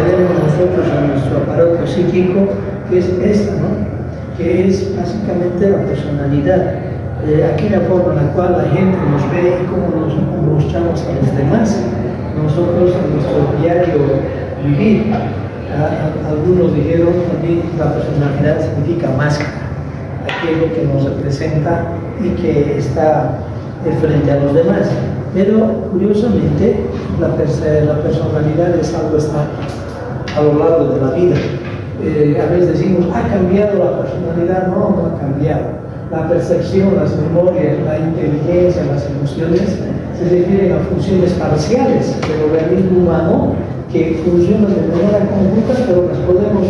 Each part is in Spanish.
tenemos nosotros en nuestro aparato psíquico, que es esta, ¿no? Que es básicamente la personalidad, aquella forma en la cual la gente nos ve y cómo nos mostramos a los demás. Nosotros en nuestro diario vivir, algunos dijeron también la personalidad significa máscara, aquello que nos representa y que está frente a los demás. Pero curiosamente la personalidad es algo estático a lo largo de la vida. A veces decimos, ¿ha cambiado la personalidad? No, no ha cambiado. La percepción, las memorias, la inteligencia, las emociones se refieren a funciones parciales del organismo humano que funcionan de manera conjunta, pero las podemos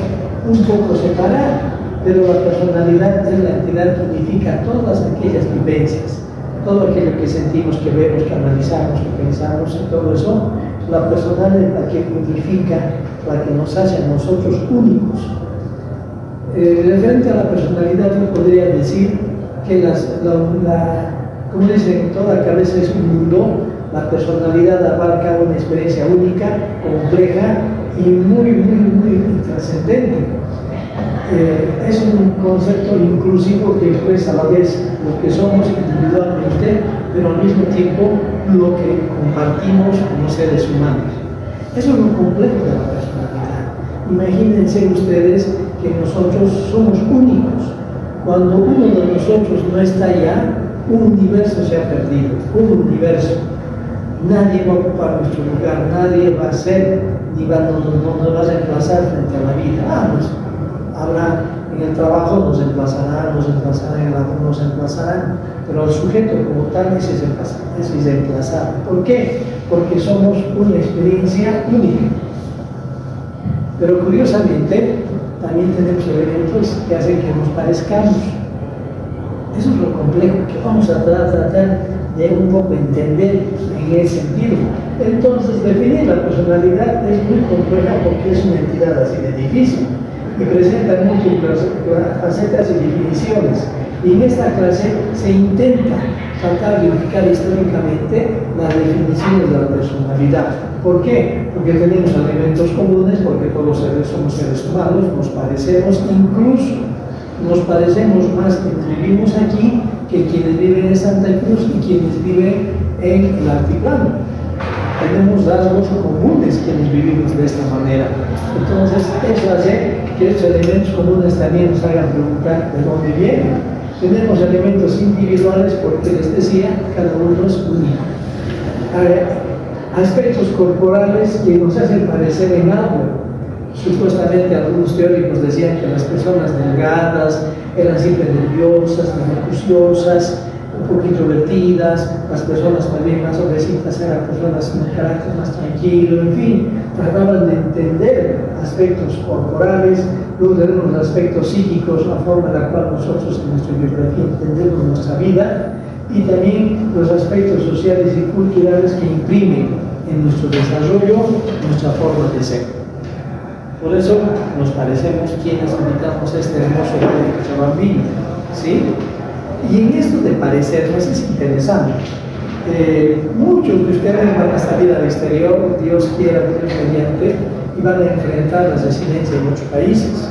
un poco separar. Pero la personalidad es la entidad que unifica todas aquellas vivencias, todo aquello que sentimos, que vemos, que analizamos, que pensamos, y todo eso. La personalidad es la que unifica, la que nos hace a nosotros únicos. Referente a la personalidad, yo podría decir que como dicen, toda cabeza es un mundo. La personalidad abarca una experiencia única, compleja y muy trascendente. Es un concepto inclusivo que expresa a la vez lo que somos individualmente, pero al mismo tiempo lo que compartimos como seres humanos. Eso es lo complejo de la personalidad. Imagínense ustedes que nosotros somos únicos. Cuando uno de nosotros no está allá, un universo se ha perdido, un universo. Nadie va a ocupar nuestro lugar, nadie va a ser, ni no nos va a reemplazar frente a la vida. Habrá en el trabajo, nos emplazarán en el amor, nos emplazarán, pero el sujeto como tal es irreemplazable. ¿Por qué? Porque somos una experiencia única. Pero curiosamente, también tenemos elementos que hacen que nos parezcamos. Eso es lo complejo que vamos a tratar de un poco entender en ese sentido. Entonces, definir la personalidad es muy compleja porque es una entidad así de difícil y presenta múltiples facetas y definiciones. Y en esta clase se intenta tratar de ubicar históricamente las definiciones de la personalidad. ¿Por qué? Porque tenemos elementos comunes, porque todos somos seres humanos, nos parecemos, incluso nos parecemos más quienes vivimos aquí que quienes viven en Santa Cruz y quienes viven en el altiplano. Tenemos rasgos comunes quienes vivimos de esta manera. Entonces, eso hace que estos elementos comunes también nos hagan preguntar de dónde vienen. Tenemos elementos individuales porque les decía, cada uno es único. Aspectos corporales que nos hacen parecer en algo. Supuestamente algunos teóricos decían que las personas delgadas eran siempre nerviosas, acuciosas, un poco introvertidas, las personas también más obesitas eran personas con un carácter más tranquilo, en fin, trataban de entender aspectos corporales. Luego tenemos los aspectos psíquicos, la forma en la cual nosotros en nuestra biografía entendemos nuestra vida, y también los aspectos sociales y culturales que imprimen en nuestro desarrollo nuestra forma de ser. Por eso nos parecemos quienes habitamos este hermoso planeta Chabambino, ¿sí? Y en esto de parecernos es interesante. Muchos de ustedes van a salir al exterior, Dios quiera, Dios mediante, y van a enfrentar las residencias en otros países.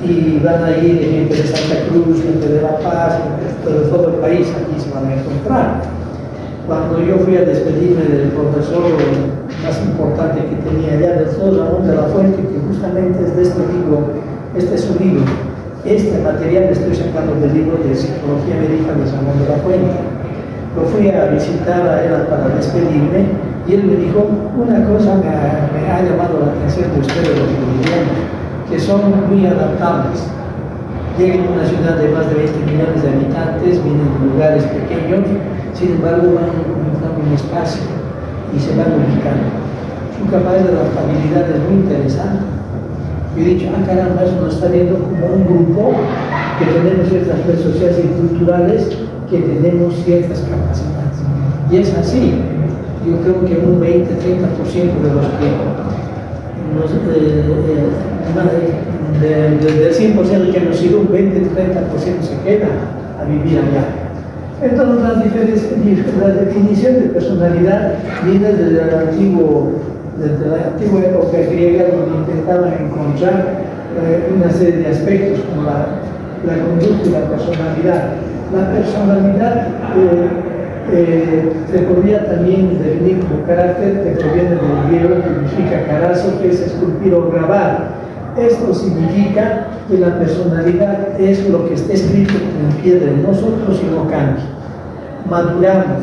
Y van a ir gente de Santa Cruz, gente de La Paz, gente de todo el país, aquí se van a encontrar. Cuando yo fui a despedirme del profesor más importante que tenía allá, del profesor Ramón de la Fuente, que justamente es de este libro, este es un libro, este material estoy sacando del libro de Psicología Médica de Ramón de la Fuente. Lo fui a visitar a él para despedirme y él me dijo, una cosa me ha llamado la atención de ustedes los bolivianos, que son muy adaptables. Llegan a una ciudad de más de 20 millones de habitantes, vienen de lugares pequeños, sin embargo van encontrando un espacio y se van ubicando. Su capacidad de adaptabilidad es muy interesante. Yo he dicho, caramba, eso nos está viendo como un grupo que tenemos ciertas redes sociales y culturales, que tenemos ciertas capacidades. Y es así. Yo creo que un 20-30% de los que del 100% que nos ido, un 20-30% se queda a vivir allá. Entonces la definición de personalidad viene del antiguo desde la antigua época griega, donde intentaban encontrar una serie de aspectos como la conducta y la personalidad. La personalidad se podría también definir como carácter, que proviene del griego, que significa carazo, que es esculpir o grabar. Esto significa que la personalidad es lo que está escrito en piedra en nosotros y no cambia. Maduramos,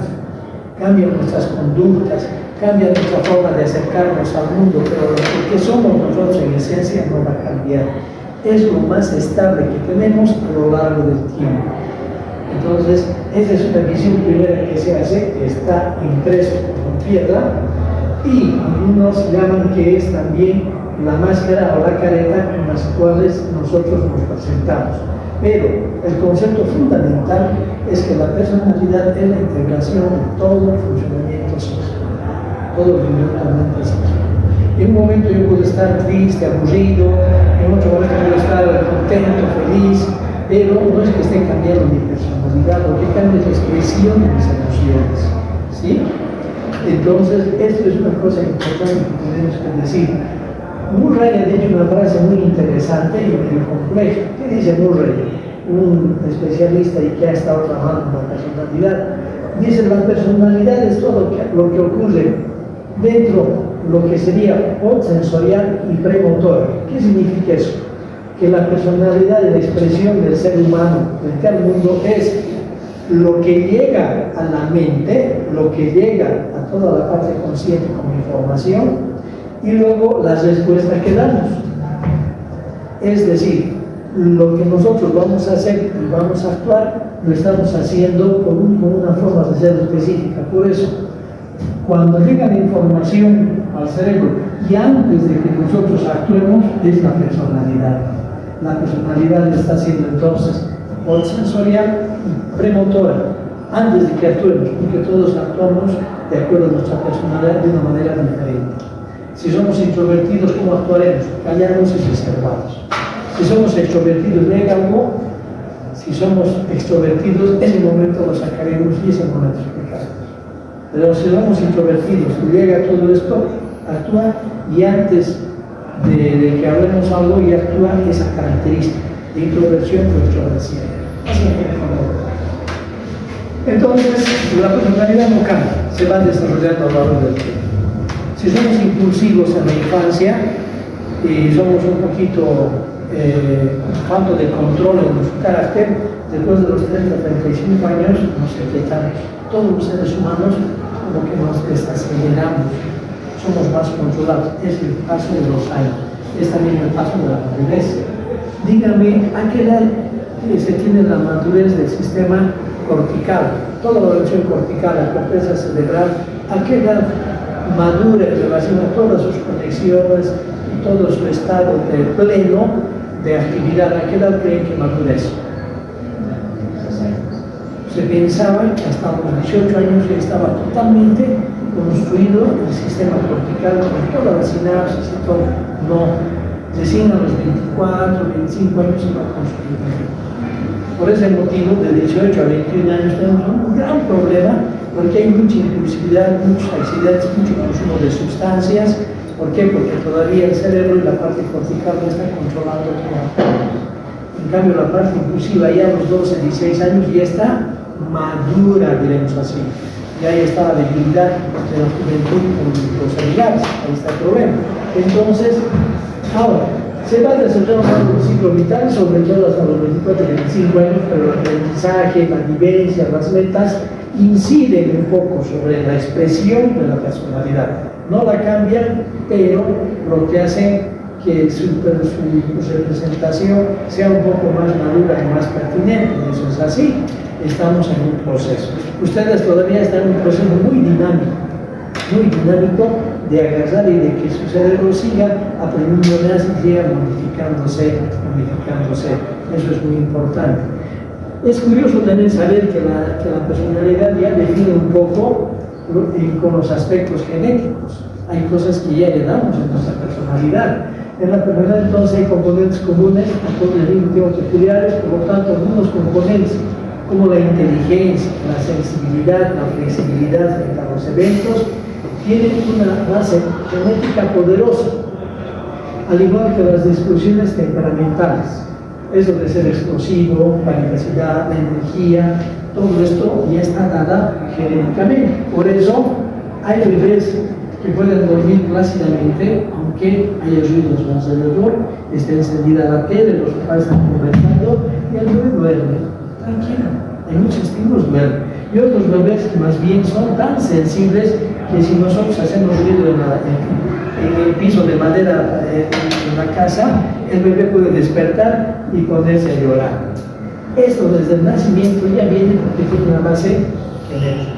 cambian nuestras conductas, cambia nuestra forma de acercarnos al mundo, pero lo que somos nosotros en esencia no va a cambiar. Es lo más estable que tenemos a lo largo del tiempo. Entonces, esa es una visión primera que se hace, que está impreso con piedra, y algunos llaman que es también la máscara o la careta con las cuales nosotros nos presentamos. Pero el concepto fundamental es que la personalidad es la integración de todo el funcionamiento social, todo el funcionamiento social. En un momento yo puedo estar triste, aburrido, en otro momento puedo estar contento, feliz, pero no es que esté cambiando mi personalidad, lo que cambia es la expresión de mis emociones, ¿sí? Entonces, esto es una cosa importante que tenemos que decir. Murray ha dicho una frase muy interesante y muy compleja. ¿Qué dice Murray? Un especialista y que ha estado trabajando con la personalidad. Dice, la personalidad es todo lo que ocurre dentro de lo que sería sensorial y premotor. ¿Qué significa eso? Que la personalidad y la expresión del ser humano frente al mundo es lo que llega a la mente, lo que llega a toda la parte consciente como información, y luego las respuestas que damos. Es decir, lo que nosotros vamos a hacer y vamos a actuar, lo estamos haciendo con una forma de ser específica. Por eso, cuando llega la información al cerebro y antes de que nosotros actuemos, es la personalidad. La personalidad está siendo entonces sensorial y premotora, antes de que actuemos, porque todos actuamos de acuerdo a nuestra personalidad de una manera diferente. Si somos introvertidos, ¿cómo actuaremos? Callados y reservados. Si somos extrovertidos, llega algo. Si somos extrovertidos, ese momento lo sacaremos y ese momento explicaremos. Pero si somos introvertidos y llega todo esto, actúa, y antes de que hablemos algo y actúa esa característica de introversión o extroversión. Así es. Entonces, la personalidad no cambia, se va desarrollando a lo largo del tiempo. Si somos impulsivos en la infancia y somos un poquito falto de control en nuestro carácter, después de los 30-35 años nos inquietamos. Todos los seres humanos como que nos desaceleramos, somos más controlados. Es el paso de los años, es también el paso de la madurez. Dígame, ¿a qué edad se tiene la madurez del sistema cortical? Toda la relación cortical, la corteza cerebral, ¿a qué edad madura en relación a todas sus conexiones y todo su estado de pleno de actividad? ¿A qué edad creen que madura eso? Se pensaba que hasta los 18 años ya estaba totalmente construido el sistema cortical con todas las sinapsis y todo. No, recién a los 24, 25 años se va construyendo. Por ese motivo, de 18 a 21 años tenemos un gran problema, porque hay mucha impulsividad, muchos accidentes, mucho consumo de sustancias. ¿Por qué? Porque todavía el cerebro y la parte cortical no están controlando todo. En cambio, la parte impulsiva ya a los 12, 16 años ya está madura, diremos así. Ya ahí está la debilidad de la juventud con los celulares, ahí está el problema. Entonces, ahora, se va desarrollando el ciclo vital, sobre todo hasta los 24, 25 años, pero el aprendizaje, la vivencia, las metas inciden un poco sobre la expresión de la personalidad. No la cambian, pero lo que hace que su representación sea un poco más madura y más pertinente. Eso es así. Estamos en un proceso. Ustedes todavía están en un proceso muy dinámico de agarrar y de que su cerebro siga aprendiendo más y siga modificándose. Eso es muy importante. Es curioso también saber que la personalidad ya define un poco con los aspectos genéticos. Hay cosas que ya heredamos en nuestra personalidad. En la personalidad entonces hay componentes comunes, componentes mismos peculiares, por lo tanto algunos componentes como la inteligencia, la sensibilidad, la flexibilidad frente a los eventos, tienen una base genética poderosa, al igual que las disfunciones temperamentales. Eso de ser explosivo, la vivacidad, la energía, todo esto ya está dada genéticamente. Por eso hay bebés que pueden dormir plácidamente, aunque haya ruidos alrededor, esté encendida la tele, los papás están conversando y el bebé duerme, tranquilo. Hay muchos estímulos duermen. Y otros bebés que más bien son tan sensibles que si nosotros hacemos ruido en el piso de madera en la casa, el bebé puede despertar y ponerse a llorar. Esto desde el nacimiento ya viene porque tiene una base genética.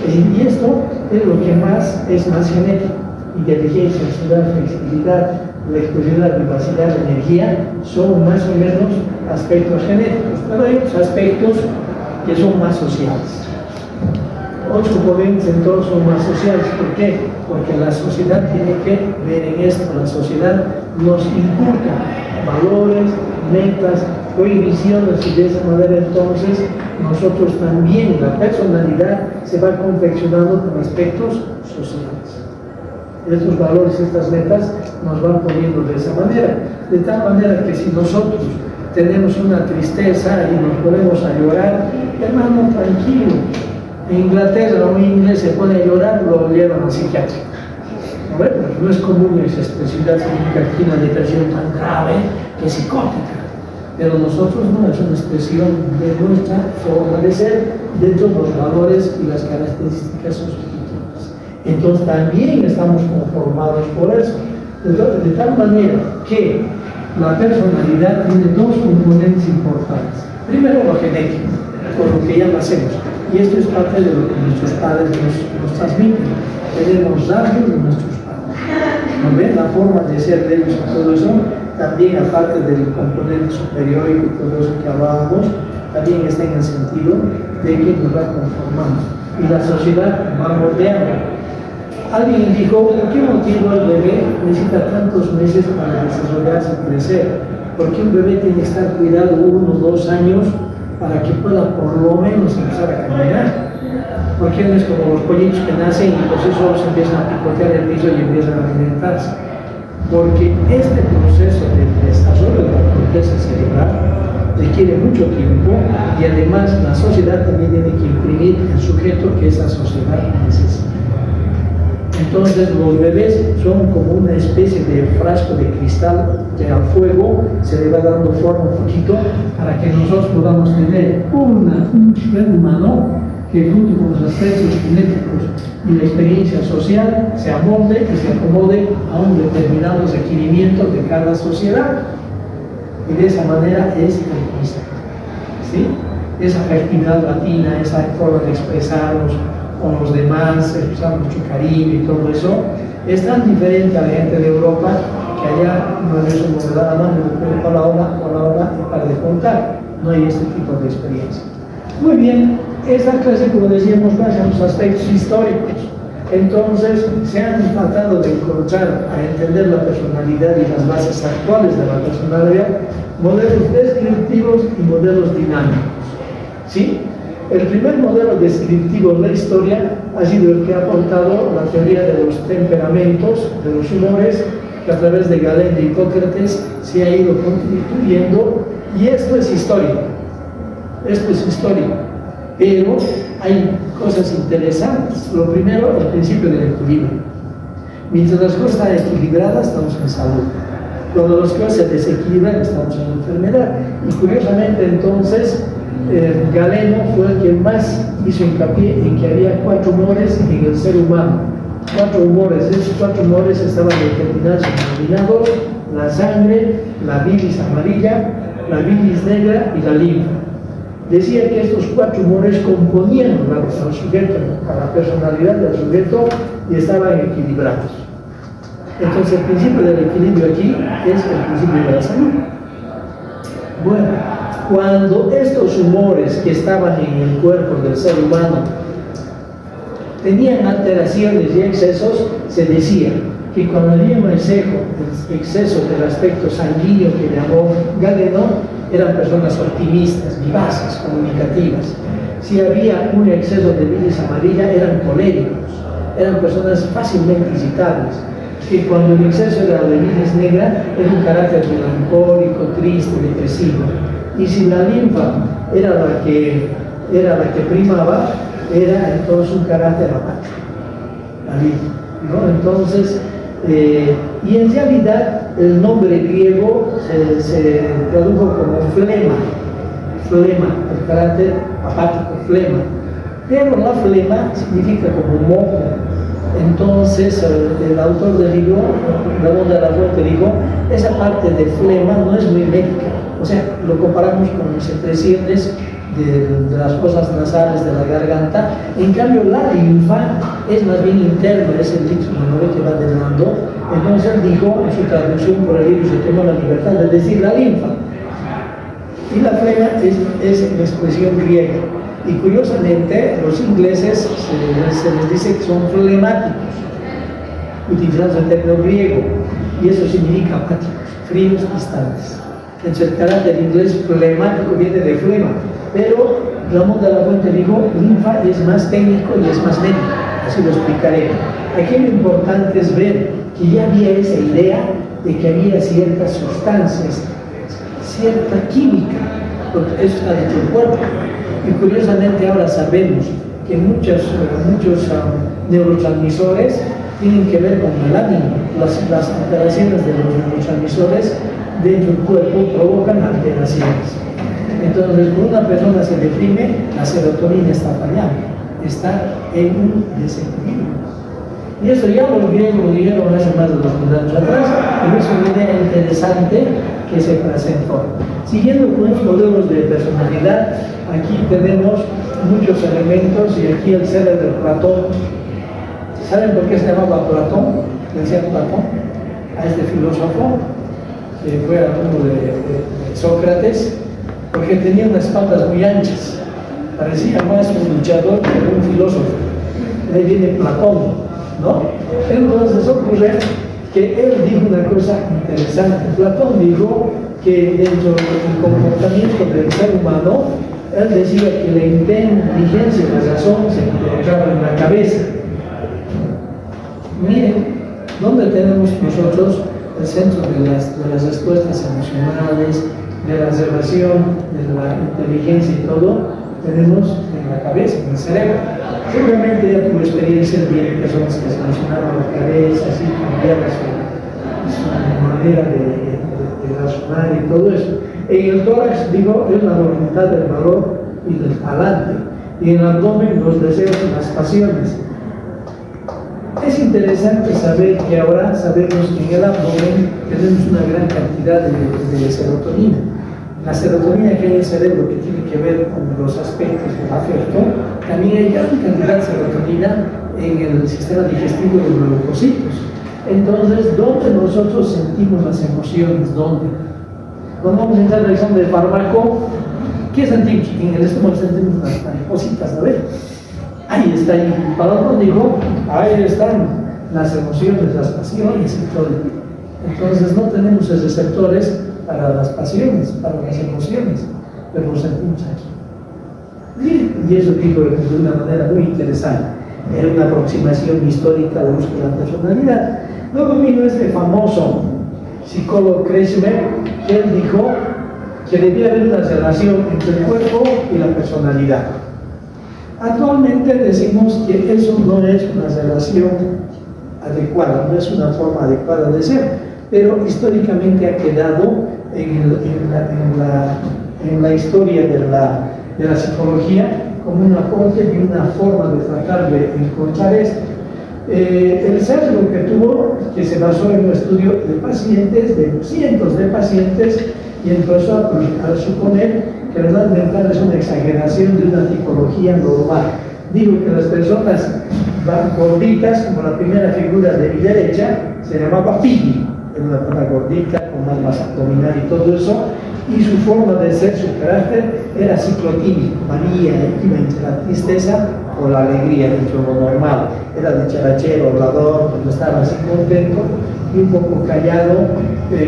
Y esto es lo que más es más genético. Inteligencia, ansiedad, flexibilidad, electricidad, vivacidad, energía, son más o menos aspectos genéticos, pero hay otros aspectos que son más sociales. 8 componentes entonces son más sociales. ¿Por qué? Porque la sociedad tiene que ver en esto. La sociedad nos inculca valores, metas, prohibiciones, y de esa manera entonces nosotros también, la personalidad se va confeccionando con aspectos sociales. Estos valores, estas metas nos van poniendo de esa manera, de tal manera que si nosotros tenemos una tristeza y nos ponemos a llorar, hermano, tranquilo. En Inglaterra un inglés se pone a llorar, lo llevan al psiquiátrico. Bueno, no es común esa expresividad, significa aquí una depresión tan grave que es psicótica. Pero nosotros no, es una expresión de nuestra forma de ser dentro de los valores y las características socioculturales. Entonces también estamos conformados por eso. Entonces, de tal manera que la personalidad tiene 2 componentes importantes. Primero, lo genético, por lo que ya nacemos. Y esto es parte de lo que nuestros padres nos transmiten. Tenemos rasgos de nuestros padres. ¿No ven? La forma de ser de ellos y todo eso, también aparte del componente superior y todo eso que hablábamos, también está en el sentido de que nos va conformando. Y la sociedad va moldeando. Alguien dijo, ¿por qué motivo el bebé necesita tantos meses para desarrollarse y crecer? Porque un bebé tiene que estar cuidado 1 o 2 años para que pueda por lo menos empezar a caminar. Porque no es como los pollitos que nacen y por sí solos empiezan a picotear el piso y empiezan a alimentarse. Porque este proceso de desarrollo de la corteza cerebral requiere mucho tiempo y además la sociedad también tiene que imprimir el sujeto que esa sociedad necesita. Entonces los bebés son como una especie de frasco de cristal que al fuego se le va dando forma un poquito para que nosotros podamos tener un ser humano que junto con los aspectos genéticos y la experiencia social se amolde y se acomode a un determinado requerimiento de cada sociedad. Y de esa manera es el Cristo, ¿sí? Esa fertilidad latina, esa forma de expresarnos con los demás, expresar mucho cariño y todo eso, es tan diferente a la gente de Europa que allá no es eso, nos da la mano por la hora y para de contar. No hay este tipo de experiencia. Muy bien, esta clase, como decíamos, basa en los aspectos históricos. Entonces, se han tratado de encontrar, a entender la personalidad y las bases actuales de la personalidad, modelos descriptivos y modelos dinámicos. ¿Sí? El primer modelo descriptivo de la historia ha sido el que ha aportado la teoría de los temperamentos, de los humores, que a través de Galeno y Hipócrates se ha ido constituyendo, y esto es histórico. Esto es histórico, pero hay cosas interesantes. Lo primero, el principio del equilibrio. Mientras las cosas están equilibradas, estamos en salud. Cuando las cosas se desequilibran, estamos en enfermedad. Y curiosamente, entonces, Galeno fue el que más hizo hincapié en que había 4 humores en el ser humano. 4 humores. Esos 4 humores estaban determinados y denominados: la sangre, la bilis amarilla, la bilis negra y la linfa. Decía que estos 4 humores componían al sujeto, a la personalidad del sujeto, y estaban equilibrados. Entonces el principio del equilibrio aquí es el principio de la salud. Bueno, cuando estos humores que estaban en el cuerpo del ser humano tenían alteraciones y excesos, se decía que cuando había un exceso del aspecto sanguíneo que llamó Galeno, eran personas optimistas, vivaces, comunicativas. Si había un exceso de bilis amarilla, eran coléricos. eran personas fácilmente irritables, que cuando el exceso era de bilis negra era un carácter melancólico, triste, depresivo. Y si la linfa era la que primaba, era entonces un carácter apático, la linfa, ¿no? Entonces, y en realidad el nombre griego se tradujo como flema, el carácter apático, flema. Pero la flema significa como moco. Entonces el autor del libro, Ramón de la Fuente, dijo, esa parte de flema no es muy médica. O sea, lo comparamos con los secreciones de las fosas nasales de la garganta. En cambio, la linfa es más bien interna, es el líquido que va drenando. Entonces él dijo, en su traducción por el libro, se tomó la libertad de decir la linfa. Y la flema es una expresión griega. Y curiosamente, los ingleses se les dice que son flemáticos, utilizando el término griego, y eso significa apáticos, fríos, distantes. Entonces, el carácter inglés flemático viene de flema, pero Ramón de la Fuente dijo, linfa es más técnico y es más médico, así lo explicaré. Aquí lo importante es ver que ya había esa idea de que había ciertas sustancias, cierta química, porque eso está dentro del cuerpo. Y curiosamente ahora sabemos que muchos neurotransmisores tienen que ver con melanina. Las alteraciones de los neurotransmisores dentro del cuerpo provocan alteraciones. Entonces, cuando una persona se deprime, la serotonina está fallando, está en un desequilibrio. Y eso ya los griegos lo dijeron hace más de 2000 años atrás, y es una idea interesante que se presentó. Siguiendo con los modelos de personalidad, aquí tenemos muchos elementos, y aquí el ser de Platón. ¿Saben por qué se llamaba Platón? Decía Platón a este filósofo, que fue alumno de Sócrates, porque tenía unas espaldas muy anchas, parecía más un luchador que un filósofo. De ahí viene Platón, ¿no? Entonces ocurre que él dijo una cosa interesante. Platón dijo que dentro del comportamiento del ser humano, él decía que la inteligencia y la razón se encontraban en la cabeza. Miren, ¿dónde tenemos nosotros el centro de las respuestas emocionales, de la observación, de la inteligencia y todo? Tenemos en la cabeza, en el cerebro. Seguramente ya tuvo experiencia de personas que se emocionaron la cabeza, así cambiaban su manera de razonar y todo eso. En el tórax, digo, es la voluntad del valor y del talante. Y en el abdomen, los deseos y las pasiones. Es interesante saber que ahora sabemos que en el abdomen tenemos una gran cantidad de serotonina. La serotonina que hay en el cerebro, que tiene que ver con los aspectos del afecto, también hay gran cantidad de serotonina en el sistema digestivo de los leucocitos. Entonces, ¿dónde nosotros sentimos las emociones? ¿Dónde? Cuando vamos a entrar al examen de fármaco, ¿qué sentimos? En el estómago sentimos las maripositas, ¿no ves? Ahí está, y Platón dijo, ahí están las emociones, las pasiones y todo. Entonces, no tenemos receptores para las pasiones, para las emociones, pero lo sentimos aquí. Y eso dijo de una manera muy interesante. Era una aproximación histórica de búsqueda de la personalidad. Luego vino este famoso psicólogo Kretschmer, que él dijo que debía haber una relación entre el cuerpo y la personalidad. Actualmente decimos que eso no es una relación adecuada, no es una forma adecuada de ser, pero históricamente ha quedado en la historia de la psicología como un aporte y una forma de tratar de encontrar esto. El sesgo que tuvo, que se basó en un estudio de pacientes, de cientos de pacientes, y empezó a suponer que la edad mental es una exageración de una tipología normal. Digo que las personas van gorditas, como la primera figura de mi derecha, se llamaba Piggy, era una persona gordita, con más masa abdominal y todo eso, y su forma de ser, su carácter, era ciclotímico, varía, iba entre la tristeza o la alegría, dentro de lo normal. Era dicharachero, hablador, cuando estaba así contento, y un poco callado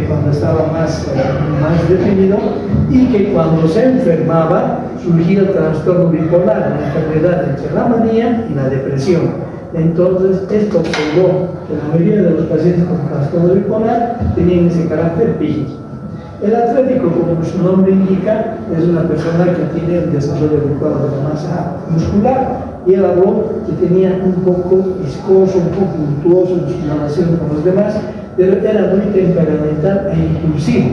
cuando estaba más deprimido, y que cuando se enfermaba surgía el trastorno bipolar, una enfermedad entre la manía y la depresión. Entonces, esto observó que la mayoría de los pacientes con trastorno bipolar tenían ese carácter rígido. El atlético, como su nombre indica, es una persona que tiene el desarrollo adecuado de la masa muscular, y él habló que tenía un poco viscoso, un poco untuoso en su relación con los demás, pero era muy temperamental e impulsivo.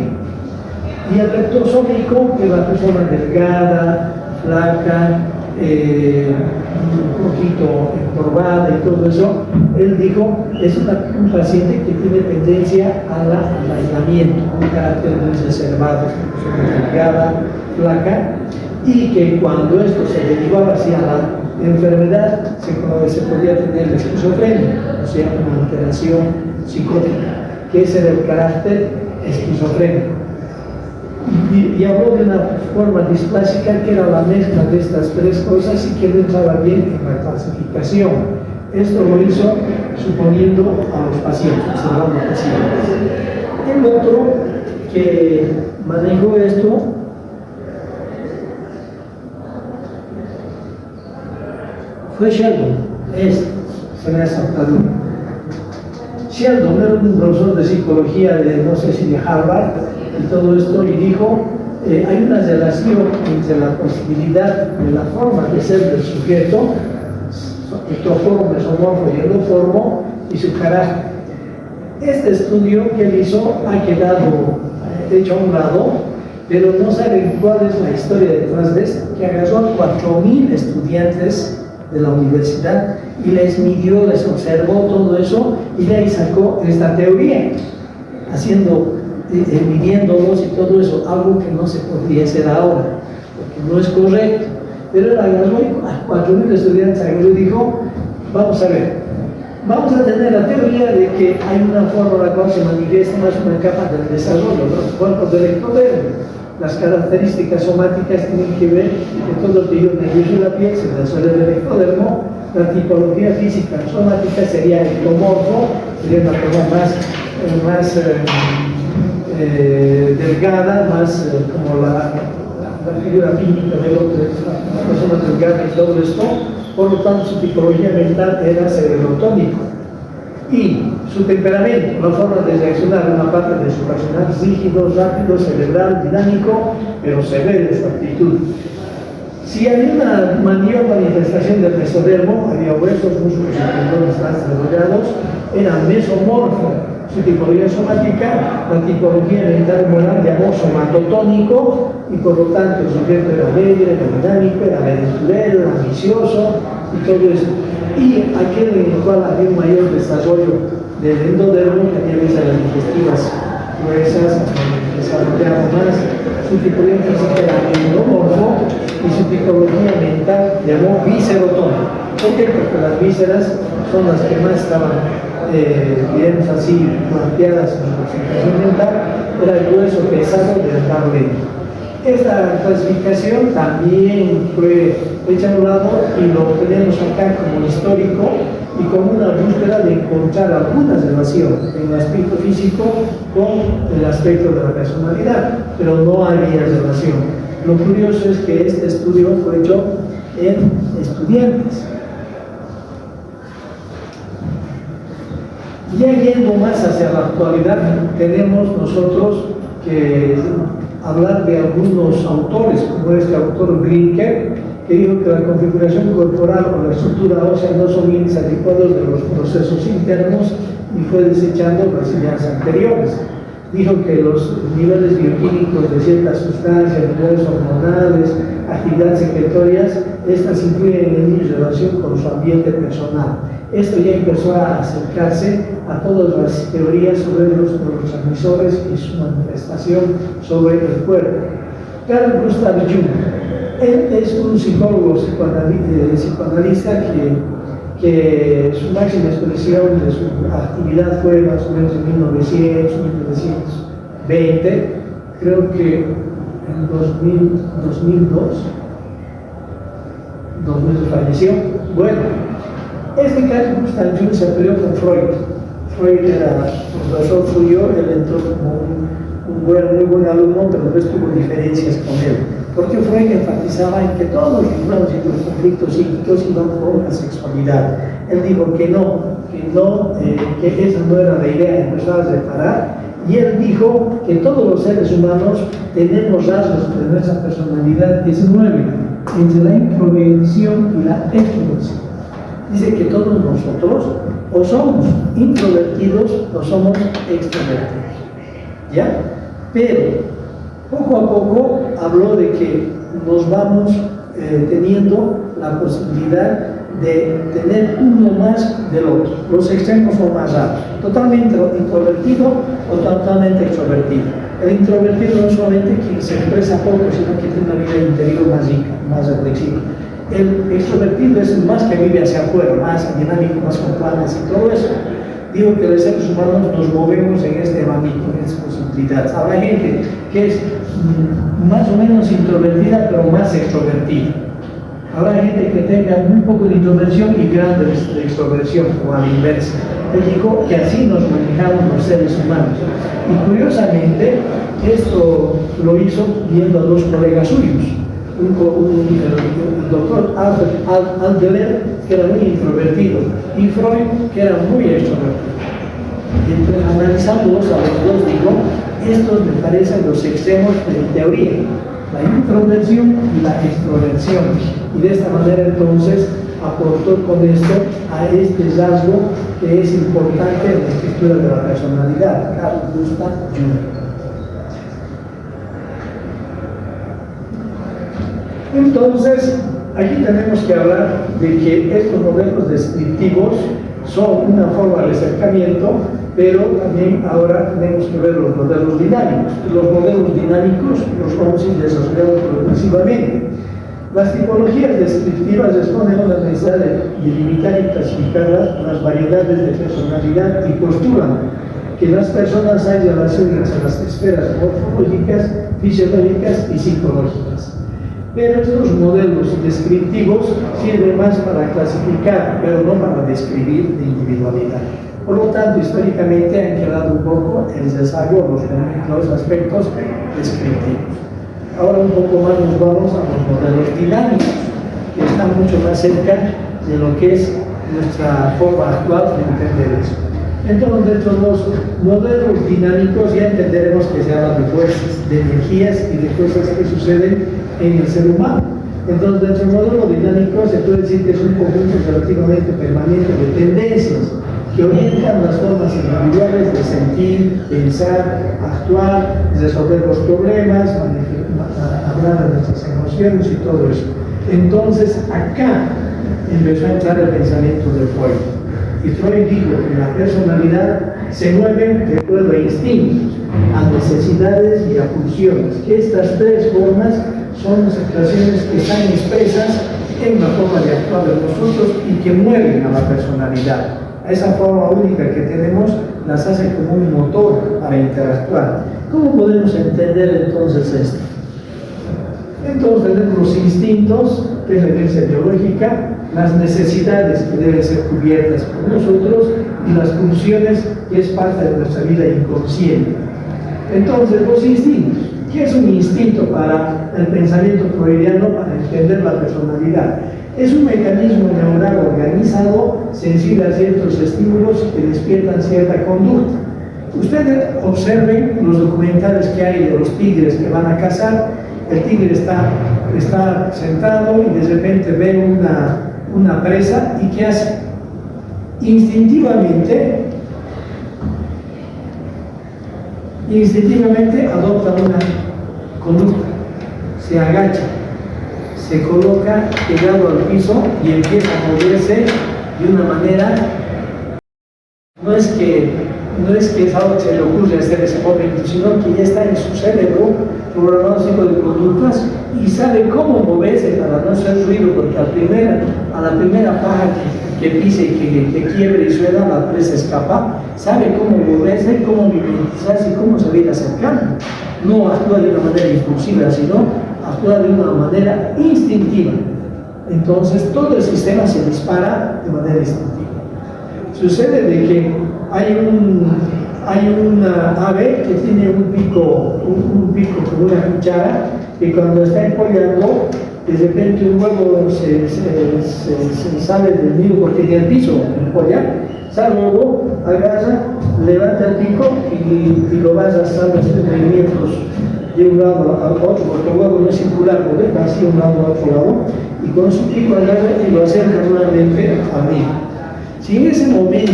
Y el leptosómico, que es la persona delgada, flaca, un poquito encorvada y todo eso, él dijo, es un paciente que tiene tendencia al aislamiento, un carácter muy exacerbado, delgada, flaca, y que cuando esto se derivaba hacia la enfermedad, se podía tener la esquizofrenia, o sea, una alteración psicótica, que ese era el carácter esquizofrénico. Y habló de una forma displásica que era la mezcla de estas tres cosas y que no entraba bien en la clasificación. Esto lo hizo suponiendo a los pacientes, observando pacientes. El otro que manejó esto fue Sheldon, se me ha saltado. Sheldon era un profesor de psicología de, no sé si de Harvard, y todo esto, y dijo, hay una relación entre la posibilidad de la forma de ser del sujeto, ectoformo, mesomorfo y endoformo, y su carácter. Este estudio que él hizo ha quedado hecho a un lado, pero no saben cuál es la historia detrás de esto, que agarró a 4.000 estudiantes de la universidad y les midió, les observó todo eso, y de ahí sacó esta teoría, midiéndolos y todo eso, algo que no se podría hacer ahora, porque no es correcto. Pero él agarró a 4.000 estudiantes y dijo, vamos a ver, vamos a tener la teoría de que hay una forma en la cual se manifiesta más una capa del desarrollo, los cuerpos del ectodermo. Las características somáticas tienen que ver que todo el tejido nervioso de la piel se desarrolla del ectodermo. La tipología física somática sería ectomorfo, sería una forma más delgada, más como la figura clínica de la persona delgada y todo esto. Por lo tanto, su tipología mental era cerebrotónico. Y su temperamento, la forma de reaccionar, una parte de su personal rígido, rápido, cerebral, dinámico, pero severo en su actitud. Si había una mayor manifestación del mesodermo, había huesos, músculos y tendones más desarrollados, era mesomorfo. Su tipología somática, la tipología mental moral llamó somatotónico, y por lo tanto el sujeto era alegre, era dinámico, era aventurero, era ambicioso y todo eso. Y aquel en el cual había un mayor desarrollo del endodermo, tenía vísceras digestivas gruesas, desarrollaba más. Su tipología física era endomorfo y su tipología mental llamó viscerotónico. ¿Por qué? Porque las vísceras son las que más estaban, digamos así, planteadas en su presentación mental, era el hueso pesado del andar lento. Esta clasificación también fue hecha a un lado y lo tenemos acá como histórico y como una búsqueda de encontrar alguna relación en el aspecto físico con el aspecto de la personalidad, pero no había relación. Lo curioso es que este estudio fue hecho en estudiantes. Ya yendo más hacia la actualidad, tenemos nosotros que hablar de algunos autores, como este autor Grinker, que dijo que la configuración corporal o la estructura ósea no son bienes adecuados de los procesos internos y fue desechando las ideas anteriores. Dijo que los niveles bioquímicos de ciertas sustancias, niveles hormonales, actividades secretorias, estas influyen en relación con su ambiente personal. Esto ya empezó a acercarse a todas las teorías sobre los neurotransmisores y su manifestación sobre el cuerpo. Carl Gustav Jung, él es un psicólogo psicoanalista que su máxima expresión de su actividad fue más o menos en 1900, 1920, creo que en 2002 falleció. Bueno, este Carl Gustav Jung se peleó con Freud. Freud era profesor suyo, él entró como muy buen alumno, pero después tuvo diferencias con él. Porque Freud enfatizaba en que todos los humanos y los conflictos psíquicos iban por la sexualidad. él dijo que no, que esa no era la idea, empezó a separar, y él dijo que todos los seres humanos tenemos rasgos de nuestra personalidad que se mueven entre la introversión y la extroversión. Dice que todos nosotros o somos introvertidos o somos extrovertidos, ¿ya? Pero poco a poco habló de que nos vamos teniendo la posibilidad de tener uno más del otro. Los extremos son más raros, totalmente introvertido o totalmente extrovertido. El introvertido no es solamente quien se expresa poco, sino que tiene una vida interior más rica, más reflexiva. El extrovertido es el más que vive hacia afuera, más dinámico, más con planes y todo eso. Digo que los seres humanos nos movemos en este ámbito, en esta posibilidad. Habrá gente que es más o menos introvertida, pero más extrovertida. Habrá gente que tenga muy poco de introversión y grande de extroversión, o a la inversa. Él dijo que así nos manejamos los seres humanos. Y curiosamente, esto lo hizo viendo a dos colegas suyos. El doctor Adler, que era muy introvertido, y Freud, que era muy extrovertido. Y entonces, analizándolos a los dos, digo, estos me parecen los extremos de teoría, la introversión y la extroversión. Y de esta manera, entonces, aportó con esto a este rasgo que es importante en la escritura de la personalidad, Carl Gustav Jung. Entonces, aquí tenemos que hablar de que estos modelos descriptivos son una forma de acercamiento, pero también ahora tenemos que ver los modelos dinámicos. Los modelos dinámicos los vamos a ir desarrollando progresivamente. Las tipologías descriptivas responden a la necesidad de delimitar y clasificar las variedades de personalidad y postulan que las personas hay relaciones a las esferas morfológicas, fisiológicas y psicológicas. Pero estos modelos descriptivos sirven más para clasificar, pero no para describir de individualidad. Por lo tanto, históricamente han quedado un poco en rezago los aspectos descriptivos. Ahora un poco más nos vamos a los modelos dinámicos, que están mucho más cerca de lo que es nuestra forma actual de entender eso. Entonces, dentro de los modelos dinámicos ya entenderemos que se habla de fuerzas, de energías y de cosas que suceden en el ser humano. Entonces, dentro del modelo dinámico se puede decir que es un conjunto relativamente permanente de tendencias que orientan las formas individuales de sentir, pensar, actuar, resolver los problemas, hablar de nuestras emociones y todo eso. Entonces, acá empezó a entrar el pensamiento de Freud. Y Freud dijo que la personalidad se mueve de acuerdo a instintos, a necesidades y a pulsiones, que estas tres formas son situaciones que están expresas en la forma de actuar de nosotros y que mueven a la personalidad. A esa forma única que tenemos las hace como un motor para interactuar. ¿Cómo podemos entender entonces esto? Entonces tenemos los instintos, que es la evidencia biológica, las necesidades que deben ser cubiertas por nosotros y las pulsiones, que es parte de nuestra vida inconsciente. Entonces, los instintos. ¿Qué es un instinto para el pensamiento freudiano, para entender la personalidad? Es un mecanismo neural organizado, sensible a ciertos estímulos que despiertan cierta conducta. Ustedes observen los documentales que hay de los tigres que van a cazar. El tigre está sentado y de repente ve una presa, y ¿qué hace? Instintivamente adopta una conducta, se agacha, se coloca pegado al piso y empieza a moverse de una manera. No es que es algo que se le ocurre hacer ese momento, sino que ya está en su cerebro programado ese tipo de conductas y sabe cómo moverse para no hacer ruido, porque a la primera paja que pise y que quiebre y suena, la presa escapa. Sabe cómo moverse, cómo mimetizarse y cómo se ir acercando. No actúa de una manera impulsiva, sino actúa de una manera instintiva. Entonces todo el sistema se dispara de manera instintiva. Sucede de que hay una ave que tiene un pico como una cuchara, que cuando está empollando de repente un huevo se sale del nido porque tenía el piso, en polla, sale el huevo, agarra, levanta el pico y lo vas a hacer los movimientos de un lado al otro, porque el huevo no es circular, ¿ves? Va así de un lado a otro lado, y con su pico agarra y lo acerca nuevamente al nido. Si en ese momento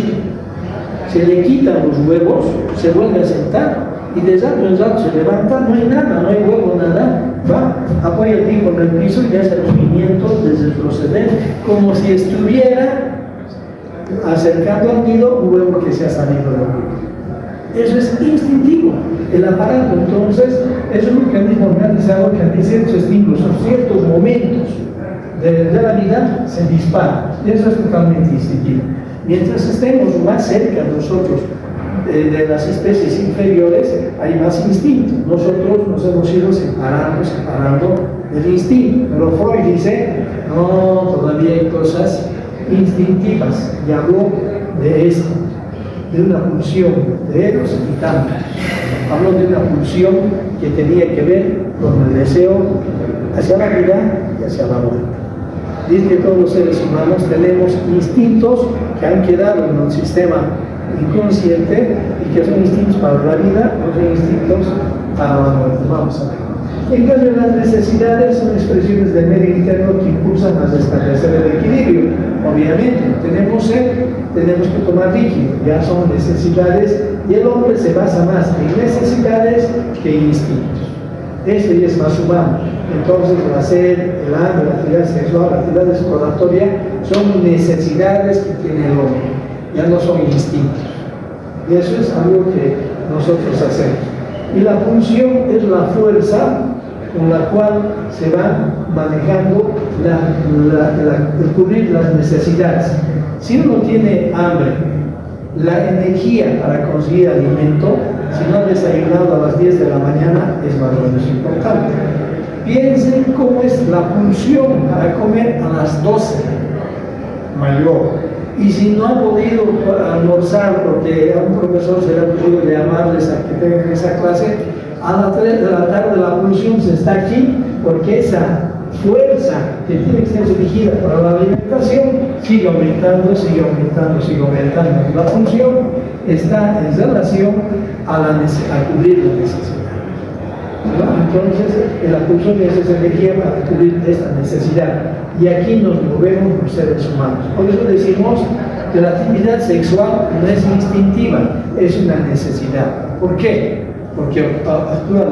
se le quitan los huevos, se vuelve a sentar, y de rato en rato se levanta, no hay nada, no hay huevo, nada, va, apoya el pico en el piso y hace el movimiento desde retroceder, como si estuviera acercando al nido un huevo que se ha salido del nido. Eso es instintivo. El aparato, entonces, es un mecanismo organizado que ante ciertos estímulos o ciertos momentos de la vida se dispara. Eso es totalmente instintivo. Mientras estemos más cerca nosotros de las especies inferiores, hay más instinto. Nosotros nos hemos ido separando del instinto. Pero Freud dice, no, todavía hay cosas instintivas. Y habló de esto, de una pulsión de Eros y Thanatos. Habló de una pulsión que tenía que ver con el deseo hacia la vida y hacia la muerte. Dice que todos los seres humanos tenemos instintos que han quedado en un sistema inconsciente y que son instintos para la vida, no son instintos para la muerte. Vamos a ver. En cambio, las necesidades son expresiones del medio interno que impulsan a restablecer el equilibrio. Obviamente, tenemos sed, tenemos que tomar líquido, ya son necesidades, y el hombre se basa más en necesidades que en instintos. Esto ya es más humano. Entonces, la sed, el hambre, la actividad sexual, la actividad exploratoria son necesidades que tiene el hombre, ya no son instintos. Y eso es algo que nosotros hacemos. Y la pulsión es la fuerza con la cual se va manejando el cubrir las necesidades. Si uno tiene hambre, la energía para conseguir alimento, si no ha desayunado a las 10 de la mañana, es más o menos importante. Piensen cómo es la pulsión para comer a las 12, mayor. Y si no ha podido almorzar porque a un profesor se le ha podido llamarles a que tengan esa clase, a las 3 de la tarde la pulsión se está aquí porque esa fuerza que tiene que ser dirigida para la alimentación sigue aumentando. La pulsión está en relación a cubrir la necesidad. Entonces, la pulsión es esa energía para cubrir esta necesidad. Y aquí nos movemos los seres humanos. Por eso decimos que la actividad sexual no es instintiva, es una necesidad. ¿Por qué? Porque actúa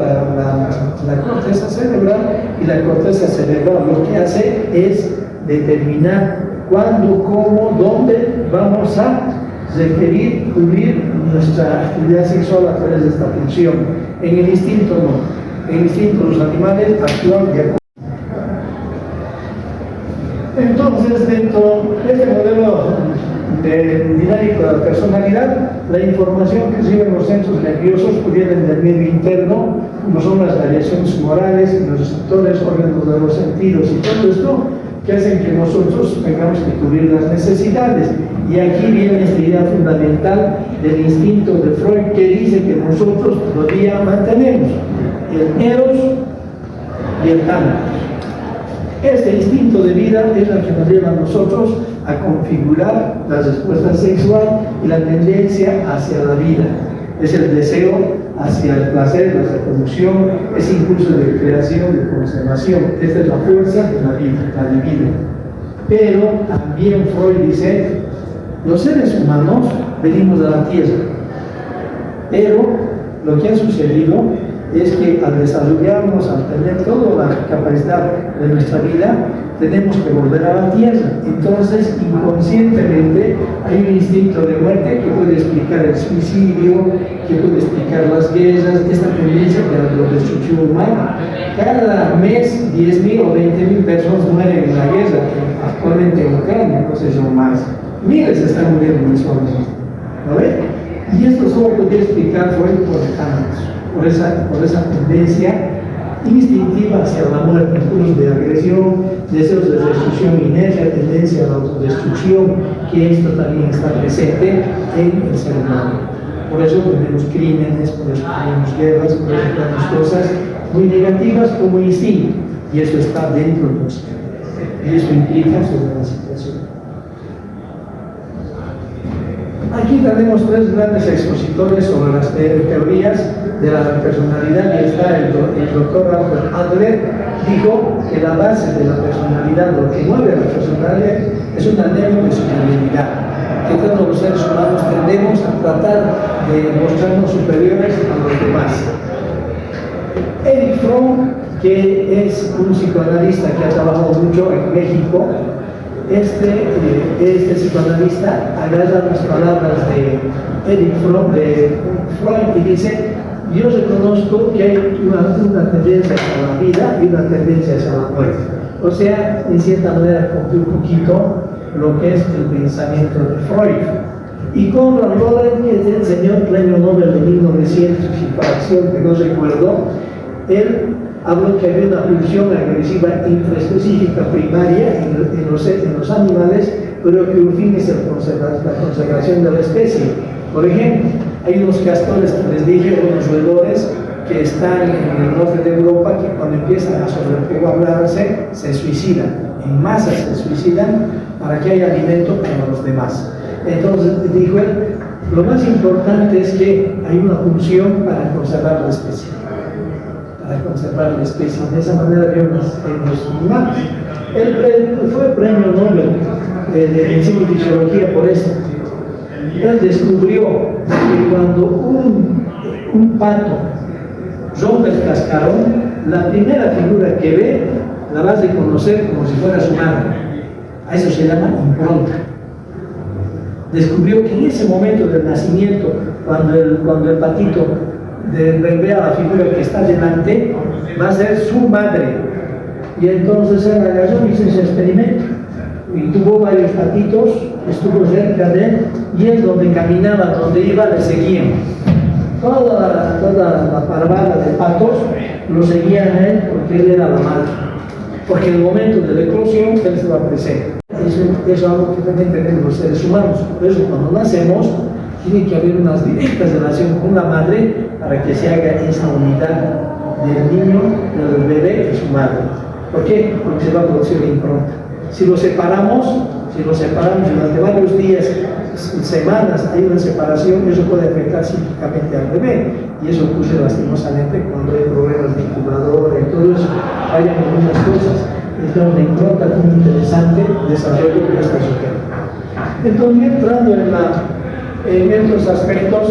la corteza cerebral, y la corteza cerebral lo que hace es determinar cuándo, cómo, dónde vamos a requerir cubrir nuestra actividad sexual a través de esta función. En el instinto no. En el instinto los animales actúan de acuerdo. Entonces, dentro de este modelo dinámico de la personalidad, la información que reciben los centros nerviosos provienen del medio interno, como son las variaciones morales, los receptores, órganos de los sentidos y todo esto, que hacen que nosotros tengamos que cubrir las necesidades. Y aquí viene esta idea fundamental del instinto de Freud, que dice que nosotros todavía mantenemos el Eros y el Thanatos. Este instinto de vida es el que nos lleva a nosotros a configurar la respuesta sexual y la tendencia hacia la vida. Es el deseo hacia el placer, la reproducción, ese impulso de creación, de conservación. Esta es la fuerza de la vida, la divide. Pero también Freud dice, los seres humanos venimos de la tierra, pero lo que ha sucedido es que al desarrollarnos, al tener toda la capacidad de nuestra vida, tenemos que volver a la tierra. Entonces, inconscientemente, hay un instinto de muerte que puede explicar el suicidio, que puede explicar las guerras, esta tendencia de la autodestrucción humana. Cada mes, 10.000 o 20.000 personas mueren en la guerra, actualmente en Ucrania, no sé si son más. Miles están muriendo mensualmente. ¿No ves? Y esto solo podría explicar por el Thanatos. Por esa tendencia instintiva hacia la muerte, impulsos de agresión, deseos de destrucción, inercia, tendencia a la autodestrucción, que esto también está presente en el ser humano. Por eso tenemos crímenes, por eso tenemos guerras, por eso tenemos cosas muy negativas como instinto. y eso está dentro de nosotros. Y eso implica sobre la situación. Aquí tenemos tres grandes expositores sobre las teorías de la personalidad, y está el doctor Albert Adler. Dijo que la base de la personalidad, lo que mueve a la personalidad, es un anhelo de superioridad, que todos los seres humanos tendemos a tratar de mostrarnos superiores a los demás. Erich Fromm, que es un psicoanalista que ha trabajado mucho en México, este psicoanalista agarra las palabras de Erich Fromm, de Freud, y dice: yo reconozco que hay una tendencia hacia la vida y una tendencia hacia la muerte. O sea, en cierta manera cumple un poquito lo que es el pensamiento de Freud. Y Konrad Lorenz, que es el señor premio Nobel de 1900 y fracción, que no recuerdo, él habló que había una pulsión agresiva intraespecífica primaria en los animales, pero que un fin es la conservación de la especie. Por ejemplo, hay unos castores que les dije, unos roedores que están en el norte de Europa, que cuando empiezan a sobrepoblarse se suicidan, en masa se suicidan para que haya alimento para los demás. Entonces dijo él, lo más importante es que hay una función para conservar la especie. Para conservar la especie. De esa manera vio en los humanos. Él fue premio Nobel de Medicina y Fisiología por esto. Él descubrió que cuando un pato rompe el cascarón, la primera figura que ve la vas a reconocer como si fuera su madre. A eso se llama impronta. Descubrió que en ese momento del nacimiento, cuando el patito vea la figura que está delante, va a ser su madre. Y entonces él agarró y hizo ese experimento. Y tuvo varios patitos, estuvo cerca de él, y él donde caminaba, donde iba, le seguían. Toda la parvada de patos lo seguían a él porque él era la madre. Porque en el momento de la eclosión él estaba presente. Eso es algo que también tenemos los seres humanos. Por eso cuando nacemos tiene que haber una directa relación con la madre para que se haga esa unidad del niño, del bebé y su madre. ¿Por qué? Porque se va a producir la impronta. Si lo separamos durante varios días, semanas, hay una separación, eso puede afectar psíquicamente al bebé. Y eso ocurre lastimosamente cuando hay problemas de incubadora y todo eso, fallan algunas cosas. Entonces, la impronta es muy interesante desarrollo de esta sujeto. Entonces, entrando en estos aspectos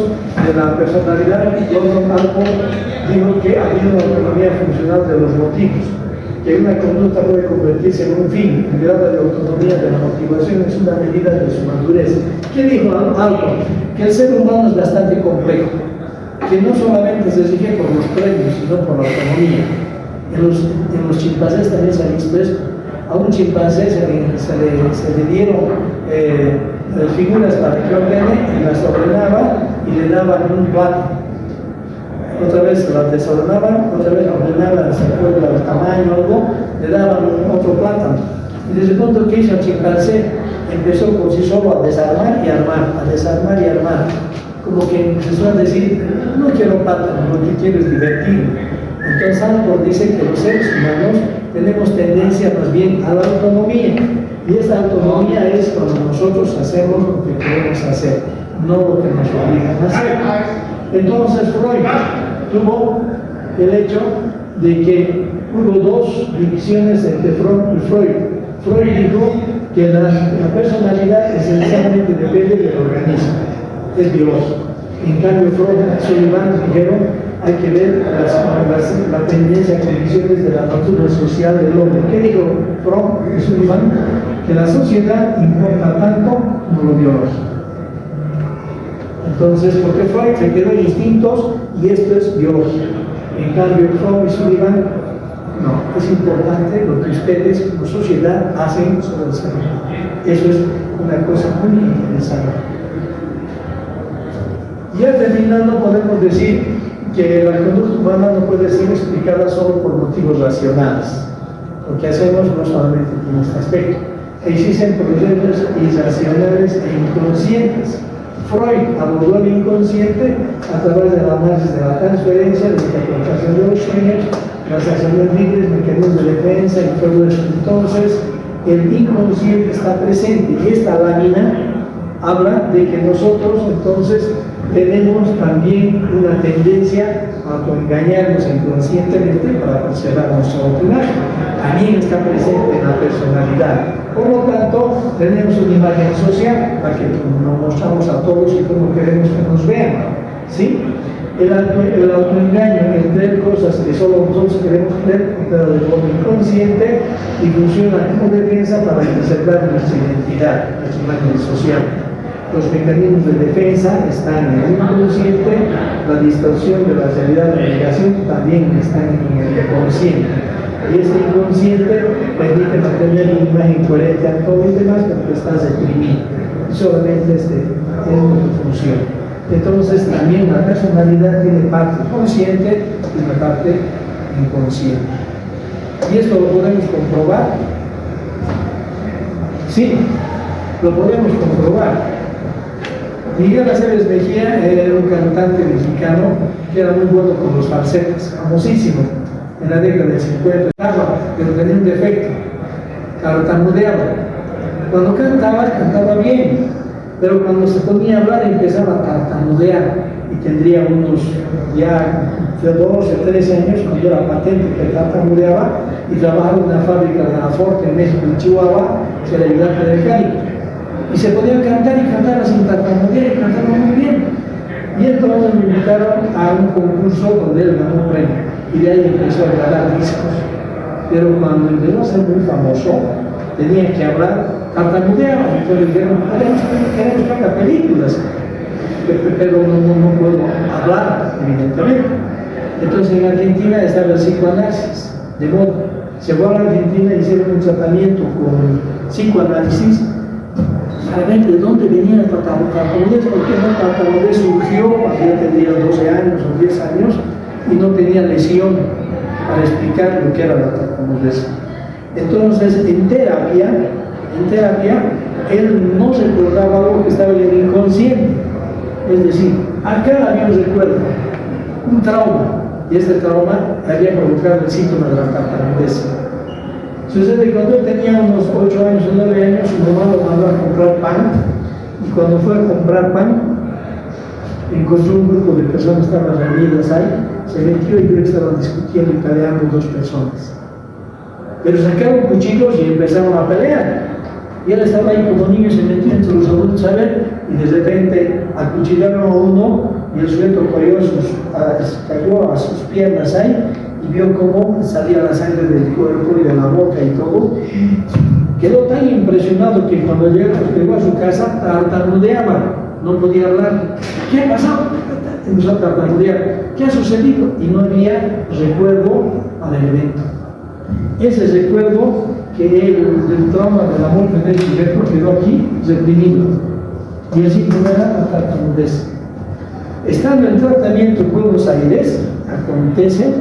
de la personalidad, Gordon Allport dijo que había una autonomía funcional de los motivos, que una conducta puede convertirse en un fin. El grado de autonomía de la motivación es una medida de su madurez. ¿Qué dijo Allport? Que el ser humano es bastante complejo, que no solamente se rige por los premios, sino por la autonomía. En los chimpancés también se ha visto esto. A un chimpancé se le dieron figuras para que ordene, y las ordenaba y le daban un plato. Otra vez las desordenaban, otra vez ordenaban, se acuerda el tamaño, algo, le daban otro plátano. Y desde el punto que hizo el chimpancé, empezó por sí solo a desarmar y armar, a desarmar y armar. Como que empezó a decir, no quiero plátano, lo que quiero es divertirme. Entonces Allport dice que los seres humanos tenemos tendencia más bien a la autonomía, y esta autonomía es cuando nosotros hacemos lo que queremos hacer, no lo que nos obligan a hacer. Entonces Freud tuvo el hecho de que hubo dos divisiones entre Freud y Freud. Freud dijo que la personalidad esencialmente depende del organismo, es biológico. En cambio Freud y Sullivan dijeron hay que ver la tendencia a condiciones de la natura social del hombre. ¿Qué dijo Freud y Sullivan? Que la sociedad importa tanto como lo biológico. Entonces, porque Freud se quedó en instintos y esto es biológico. En cambio, Freud y Sullivan, no, es importante lo que ustedes como sociedad hacen sobre el ser humano. Eso es una cosa muy interesante. Ya terminando, podemos decir que la conducta humana no puede ser explicada solo por motivos racionales. Lo que hacemos no solamente tiene este aspecto. Existen procesos irracionales e inconscientes. Freud abordó el inconsciente a través del análisis de la transferencia, de la interpretación de los sueños, las acciones libres, mecanismos de defensa y todo eso. Entonces, el inconsciente está presente y esta lámina habla de que nosotros entonces tenemos también una tendencia a autoengañarnos inconscientemente para preservar nuestro autoimagen. También está presente en la personalidad. Por lo tanto, tenemos una imagen social, la que nos mostramos a todos y cómo queremos que nos vean. ¿Sí? El autoengaño, el creer cosas que solo nosotros queremos creer, pero de forma inconsciente y funciona como defensa para preservar nuestra identidad, nuestra imagen social. Los mecanismos de defensa están en el inconsciente, la distorsión de la realidad de la negación también están en el consciente. Y este inconsciente permite mantener una imagen coherente a todo y demás, porque estás deprimido. Solamente es una función. Entonces también la personalidad tiene parte consciente y una parte inconsciente. ¿Y esto lo podemos comprobar? Sí, lo podemos comprobar. Miguel Aceves Mejía era un cantante mexicano que era muy bueno con los falsetes, famosísimo, en la década del 50, pero tenía un defecto, tartamudeaba. Cuando cantaba bien, pero cuando se ponía a hablar empezaba a tartamudear y tendría unos ya de 12, 13 años cuando era patente que tartamudeaba y trabajaba en una fábrica de la Ford en México, en Chihuahua, que era ayudante mecánico. Y se podía cantar y cantaba sin tartamudear y cantaba muy bien. Y entonces me invitaron a un concurso donde él ganó un premio y de ahí empezó a grabar discos. Pero cuando empezó a ser muy famoso, tenía que hablar, tartamudeaba. Entonces dijeron, queremos que haga películas, pero no puedo hablar, evidentemente. Entonces en Argentina estaba el psicoanálisis de moda. Se fue a la Argentina y hicieron un tratamiento con psicoanálisis para ver de dónde venía la tartamudez, porque la tartamudez surgió cuando ya tendría 12 años o 10 años y no tenía lesión para explicar lo que era la tartamudez. Entonces, en terapia, él no recordaba algo que estaba en el inconsciente. Es decir, acá había un recuerdo, un trauma, y este trauma había provocado el síntoma de la tartamudez. Sucede que cuando él tenía unos 8 años o 9 años, su mamá lo mandó a comprar pan, y cuando fue a comprar pan, encontró un grupo de personas que estaban reunidas ahí, se metió y vio que estaban discutiendo y peleando dos personas. Pero sacaron cuchillos y empezaron a pelear. Y él estaba ahí como niño, se metió entre los adultos a ver, y de repente acuchillaron a uno, y el sujeto cayó a sus piernas ahí, y vio cómo salía la sangre del cuerpo y de la boca y todo. Quedó tan impresionado que cuando llegó a su casa tartamudeaba, no podía hablar. ¿Qué ha pasado? Empezó a tartamudear. ¿Qué ha sucedido? Y no había recuerdo al evento. Ese recuerdo que del trauma de la muerte del sujeto quedó aquí reprimido. Y así no era la tartamudez. Estando en tratamiento en Buenos Aires, acontece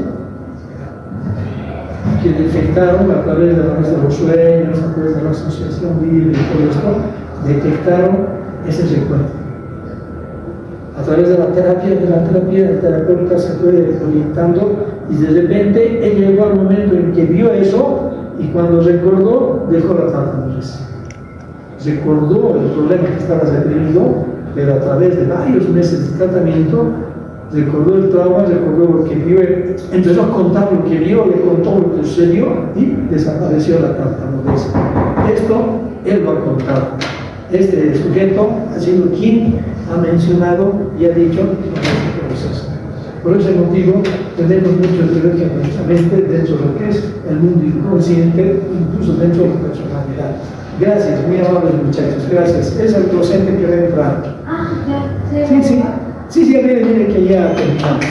que detectaron a través de los sueños, a través de la asociación libre y todo esto, detectaron ese recuerdo. A través de la terapia, el terapeuta se fue proyectando y de repente él llegó al momento en que vio eso y cuando recordó, dejó la tartamudez. Recordó el problema que estaba reprimido, pero a través de varios meses de tratamiento, recordó el trauma, recordó lo que vio, empezó a contar lo que vio, le contó lo que sucedió y desapareció la tartamudez. Esto él lo ha contado. Este sujeto ha sido quien ha mencionado y ha dicho este proceso. Por ese motivo tenemos mucho que ver en nuestra mente dentro de lo que es el mundo inconsciente, incluso dentro de la personalidad. Gracias, muy amables muchachos, gracias. Es el docente que va a entrar. Sí, mire que ya terminamos.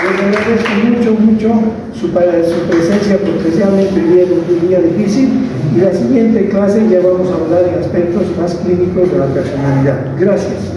Les agradezco mucho su presencia, porque realmente hoy día es un día difícil, y la siguiente clase ya vamos a hablar de aspectos más clínicos de la personalidad. Gracias.